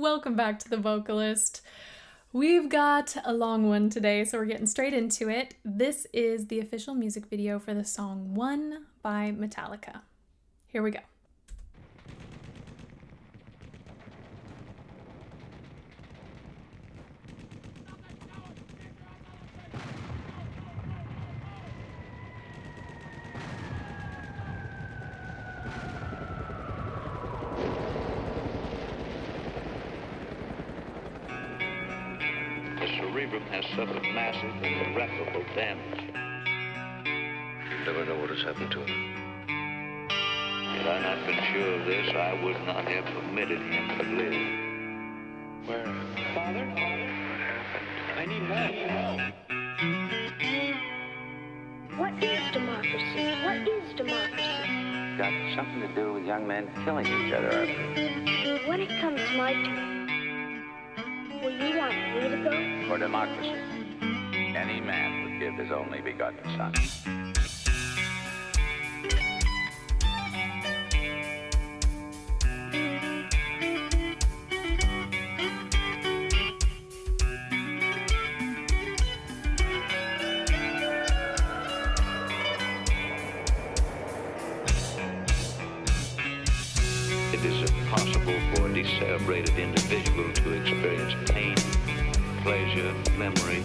Welcome back to The Vocalist. We've got a long one today, so we're getting straight into it. This is the official music video for the song One by Metallica. Here we go. The cerebrum has suffered massive and irreparable damage. You never know what has happened to him. Had I not been sure of this, I would not have permitted him to live. Where? Father? What happened? I need help. What is democracy? What is democracy? Got something to do with young men killing each other, Arthur. When it comes my turn, will you want me to go? For democracy, any man would give his only begotten son. It is impossible for a decerebrated individual to experience pain, pleasure, memory,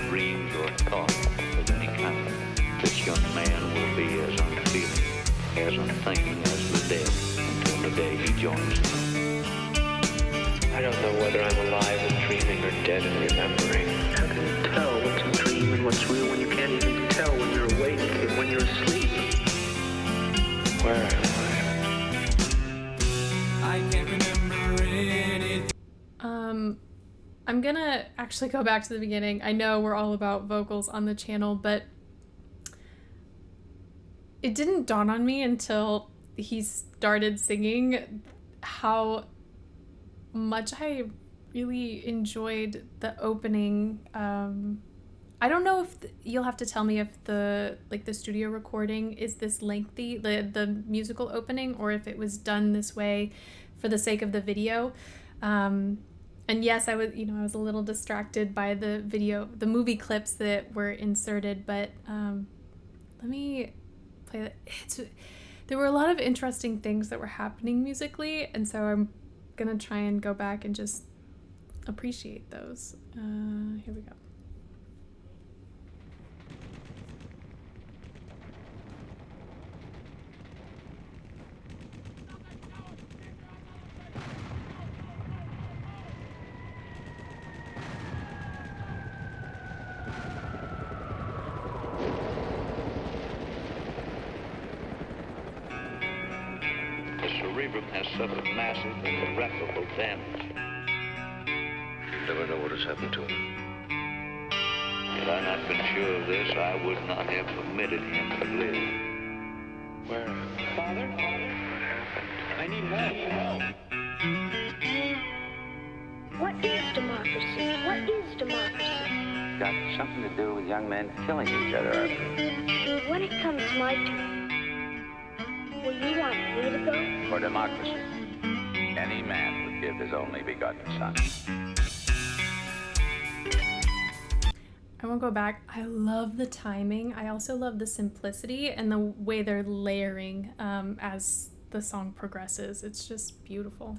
dreams, or thought of any kind. This young man will be as unfeeling, as unthinking as the dead until the day he joins them. I don't know whether I'm alive and dreaming or dead and remembering. How can you tell what's a dream and what's real when you can't even tell when you're awake and when you're asleep? Where am I? I can't remember anything. I'm gonna actually go back to the beginning. I know we're all about vocals on the channel, but it didn't dawn on me until he started singing how much I really enjoyed the opening. I don't know if you'll have to tell me if the studio recording is this lengthy, the musical opening, or if it was done this way for the sake of the video. And yes, I was a little distracted by the movie clips that were inserted, but let me play that. There were a lot of interesting things that were happening musically, and so I'm gonna try and go back and just appreciate those. Here we go. The cerebrum has suffered massive and irreparable damage. You never know what has happened to him. Had I not been sure of this, I would not have permitted him to live. Where am I? Father? What happened? I need help. What is democracy? What is democracy? Got something to do with young men killing each other, Arthur. When it comes my turn, will you want me to go? For democracy, any man would give his only begotten son. I won't go back. I love the timing. I also love the simplicity and the way they're layering as the song progresses. It's just beautiful.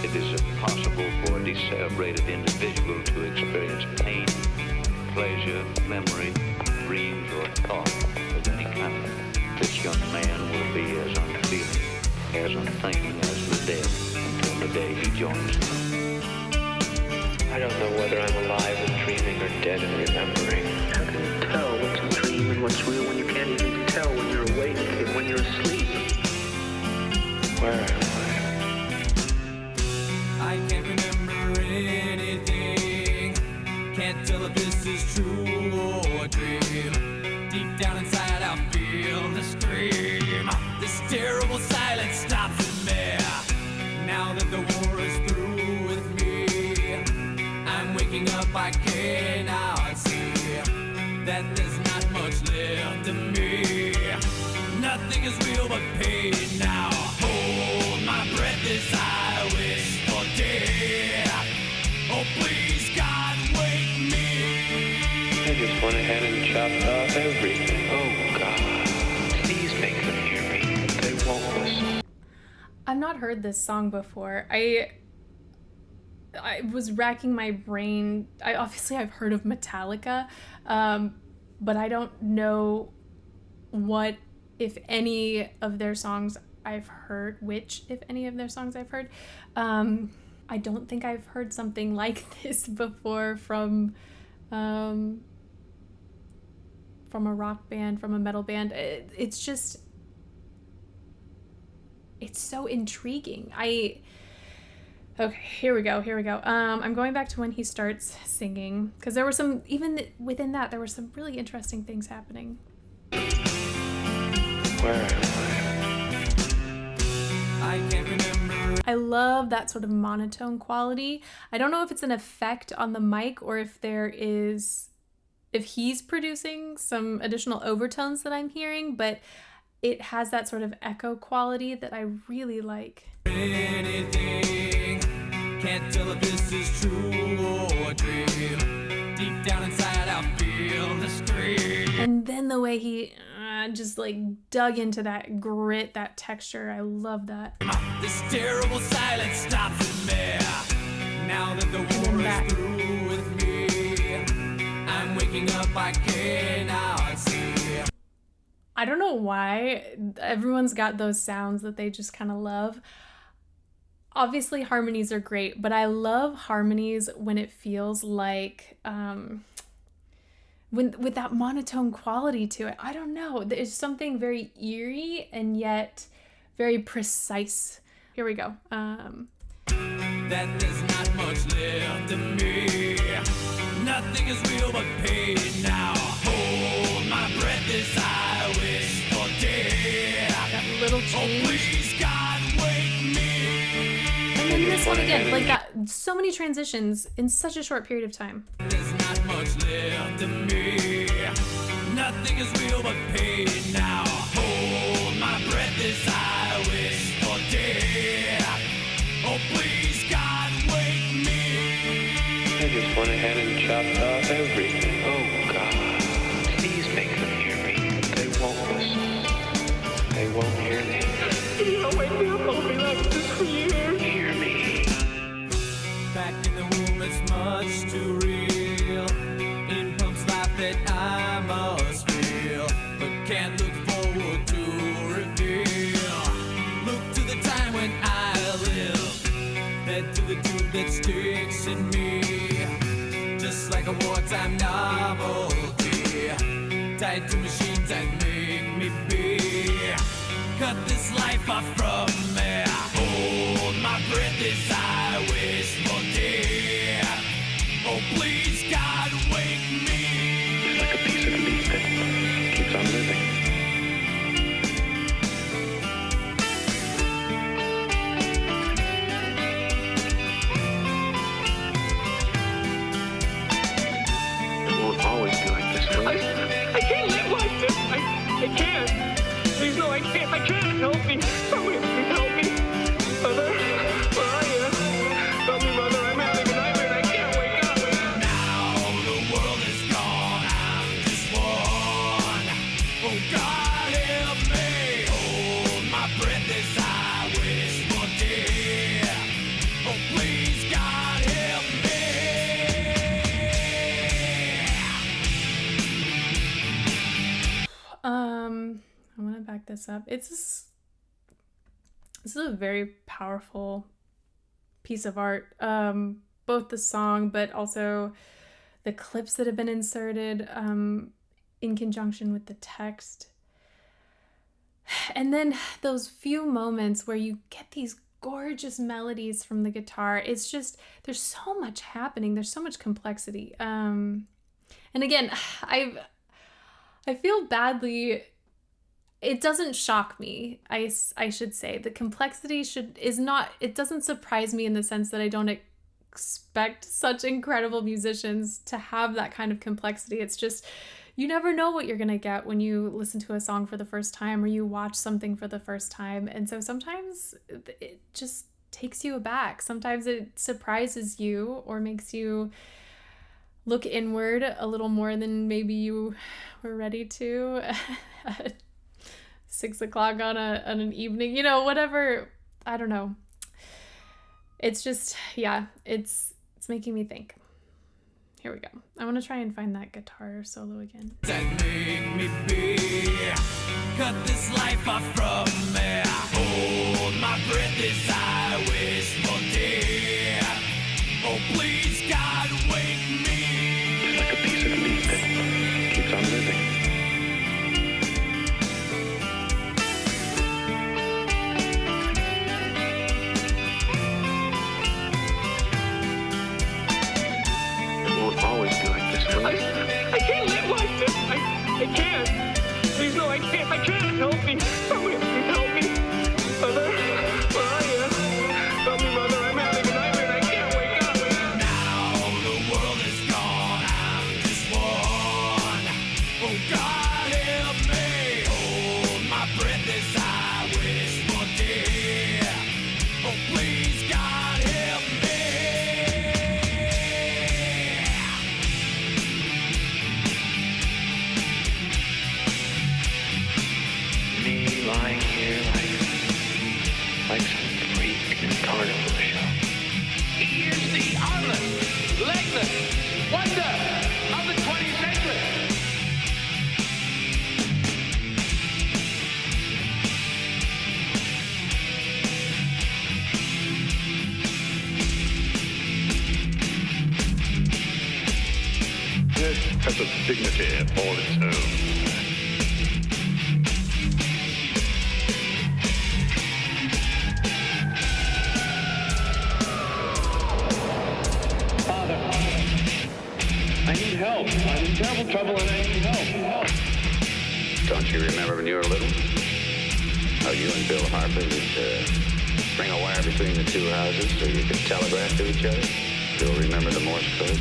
It is impossible for a decerebrated individual to experience pain, pleasure, memory, dreams, or thought of any kind. This young man will be as unfeeling, as unthinking as the dead until the day he joins them. I don't know whether I'm alive and dreaming or dead and remembering. How can you tell what's a dream and what's real when you can't even tell when you're awake and when you're asleep? Where am I? I can't remember anything. Can't tell if this is true or a dream. Deep down inside I feel the scream. This terrible silence stops in me. Now that the up, I cannot see that there's not much left of me. Nothing is real but pain now. Hold my breath as I wish for death. Oh, please, God, wake me. I just went ahead and chopped off everything. Oh, God. Please make them hear me. They won't listen. I've not heard this song before. I was racking my brain. I've heard of Metallica, but I don't know what, if any of their songs I've heard. Which, if any of their songs I've heard. I don't think I've heard something like this before from a rock band, from a metal band. It's just, it's so intriguing. Okay, here we go. I'm going back to when he starts singing, because there were some, even within that, there were some really interesting things happening. Where am I can't remember. I love that sort of monotone quality. I don't know if it's an effect on the mic or if he's producing some additional overtones that I'm hearing, but it has that sort of echo quality that I really like. Anything, can't tell if this is true or a dream. Deep down inside I feel the scream. And then the way he just like dug into that grit, that texture, I love that. This terrible silence stops in me. Now that the war is through with me, I'm waking up, I cannot see. I don't know why everyone's got those sounds that they just kind of love. Obviously harmonies are great, but I love harmonies when it feels like with that monotone quality to it. I don't know. There's something very eerie and yet very precise. Here we go. That there's not much left of me. Nothing is real but pain now. Hold my breath as I wish for death. That little change. Oh, please, God, wake me. And then this one again, like that. So many transitions in such a short period of time. There's not much left of me. Nothing is real but pain now. Hold my breath as I wish for death. Oh, please, God, wake me. I just went ahead and chopped off everything. Oh, God. Please make them hear me. They won't listen. They won't hear me. Don't wake me up. I'll be like this for years. Hear me. Back in the womb, it's much too real. In pumps life that I must feel, but can't look forward to reveal. Look to the time when I live, fed to the tube that sticks in me, just like a wartime novelty, tied to machines that make me be. Cut this life off from me. Hold my breath as I wish for death. Oh, please, God, wake me. It's like a piece of meat that keeps on living. It won't always be like this, will it? I can't live like this. I can't. Please, no, I can't. I can't. Help me. Somebody please help me. Mother, where are you? Help me, Mother. I'm having a nightmare and I can't wake up. Now the world is gone, I'm just one. Oh, God, help me. Hold my breath as I wish for death. Oh, please, God, help me. I want to back this up. This is a very powerful piece of art. Both the song, but also the clips that have been inserted in conjunction with the text. And then those few moments where you get these gorgeous melodies from the guitar. It's just, there's so much happening. There's so much complexity. And again, I feel badly. It doesn't shock me. I should say the complexity it doesn't surprise me in the sense that I don't expect such incredible musicians to have that kind of complexity. It's just, you never know what you're going to get when you listen to a song for the first time or you watch something for the first time. And so sometimes it just takes you aback. Sometimes it surprises you or makes you look inward a little more than maybe you were ready to at 6 o'clock on an evening, whatever. I don't know. It's just, yeah, it's making me think. Here we go. I want to try and find that guitar solo again. That make me be. Cut this life off from me. Hold my breath as I wish for dear. Oh, please, God, wake me. It's like a piece of meat that keeps on living. It won't always be like this, will it? I can't live like this. I can't. Please, no, I can't. I can't. Help me. Somebody please help me. Mother, where are you? Help me, Mother. I'm having a nightmare and I can't wake up. Now the world is gone. I'm just one. Oh, God, help me. Hold my breath as I wish for dear. Oh, please, God, help me. Me lying here like some freak in a carnival show. He is the armless, legless wonder of the 20th century. It has a dignity all its own. Father, I need help. I'm in terrible trouble and I need help. Don't you remember when you were little? How you and Bill Harper would string a wire between the two houses so you could telegraph to each other? You'll remember the Morse code?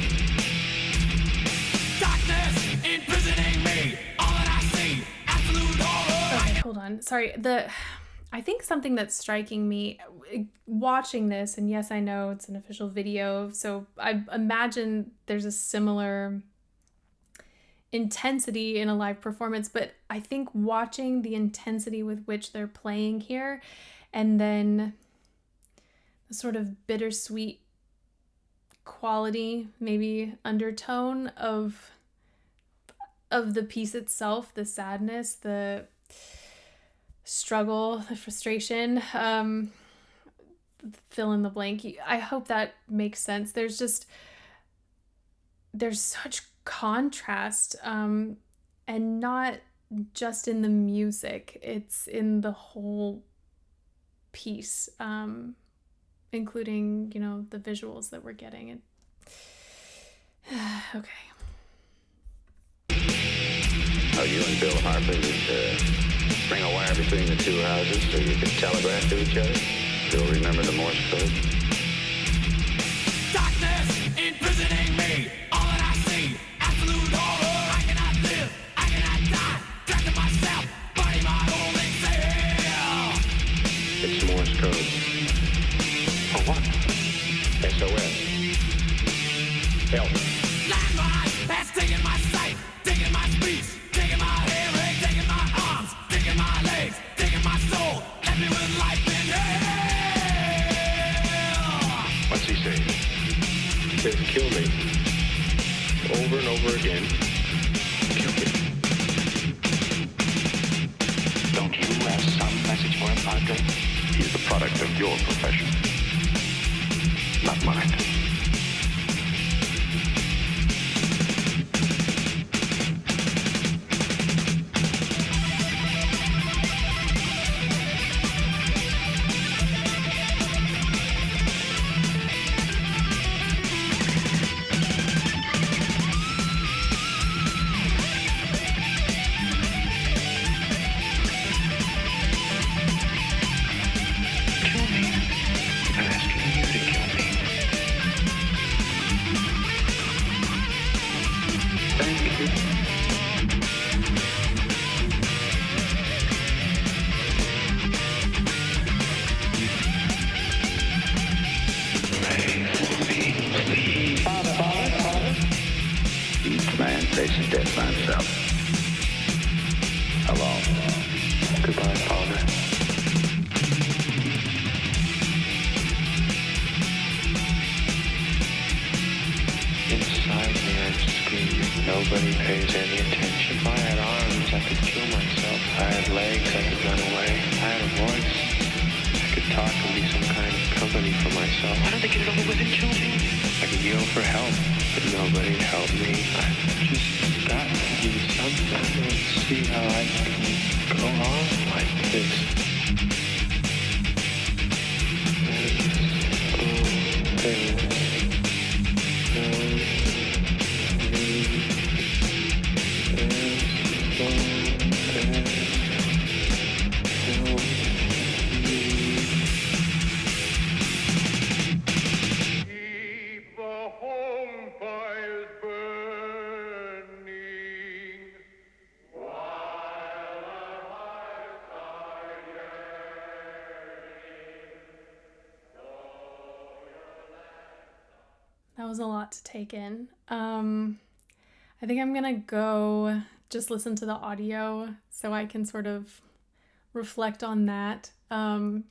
Darkness imprisoning me. All that I see, absolute horror. Okay, hold on. Sorry. I think something that's striking me watching this, and yes, I know it's an official video, so I imagine there's a similar intensity in a live performance, but I think watching the intensity with which they're playing here and then the sort of bittersweet quality, maybe undertone of the piece itself, the sadness, the struggle, the frustration, fill in the blank. I hope that makes sense. There's such contrast, and not just in the music, it's in the whole piece, including, the visuals that we're getting. Okay. How you and Bill Harper would string a wire between the two houses so you could telegraph to each other? You'll remember the Morse code? Darkness imprisoning me. All that I see, absolute horror. I cannot live, I cannot die. Trapped in myself, body my only cell. It's Morse code. For what? SOS. Help. Landmine has taken my sight, taken my speech, taken my hearing, taken my arms, taken my legs, taken my soul, left me with life in hell. What's he saying? He says kill me. Over and over again. Kill me. Don't you have some message for him, Padre? He's the product of your profession, not mine. Kill me. I'm asking you to kill me. facing death by himself. Alone. Goodbye, Father. Inside me, I'm screaming. Nobody pays any attention. If I had arms, I could kill myself. If I had legs, I could run away. If I had a voice, I could talk and be some kind of company for myself. Why don't they get it over with and kill me? I could yell for help, but nobody'd help me. I've just got to do something and see how I can go on like this. That was a lot to take in. I think I'm gonna go just listen to the audio so I can sort of reflect on that. I'm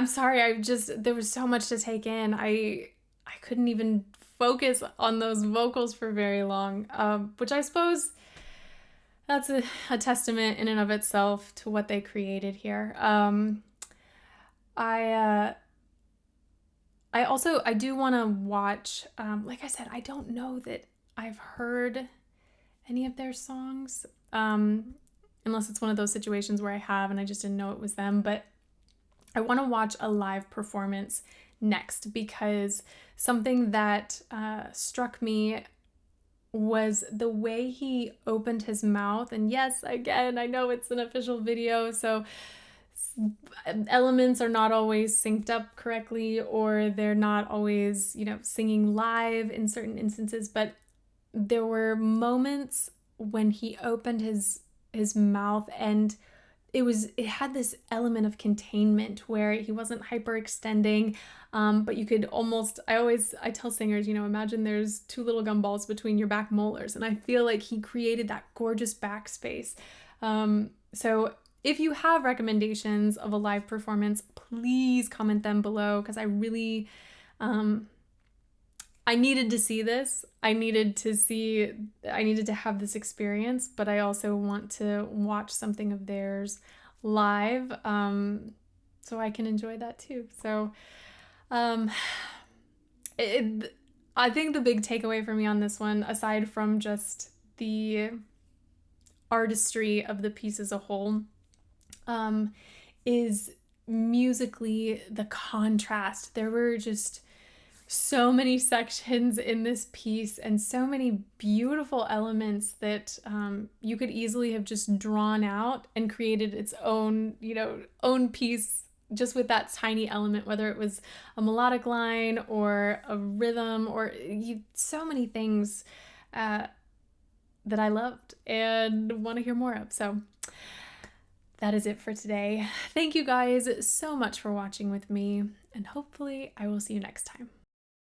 sorry, there was so much to take in. I couldn't even focus on those vocals for very long, which I suppose that's a testament in and of itself to what they created here. I do want to watch, like I said, I don't know that I've heard any of their songs, unless it's one of those situations where I have and I just didn't know it was them, but I want to watch a live performance next, because something that struck me was the way he opened his mouth. And yes, again, I know it's an official video, so elements are not always synced up correctly, or they're not always, singing live in certain instances, but there were moments when he opened his mouth and it had this element of containment where he wasn't hyperextending, but you could almost, I tell singers, imagine there's two little gumballs between your back molars, and I feel like he created that gorgeous backspace. So if you have recommendations of a live performance, please comment them below, because I really, I needed to see this. I needed to have this experience, but I also want to watch something of theirs live, so I can enjoy that too. So, I think the big takeaway for me on this one, aside from just the artistry of the piece as a whole, is musically the contrast. There were just so many sections in this piece and so many beautiful elements that you could easily have just drawn out and created its own, own piece just with that tiny element, whether it was a melodic line or a rhythm or so many things that I loved and want to hear more of. So that is it for today. Thank you guys so much for watching with me, and hopefully I will see you next time.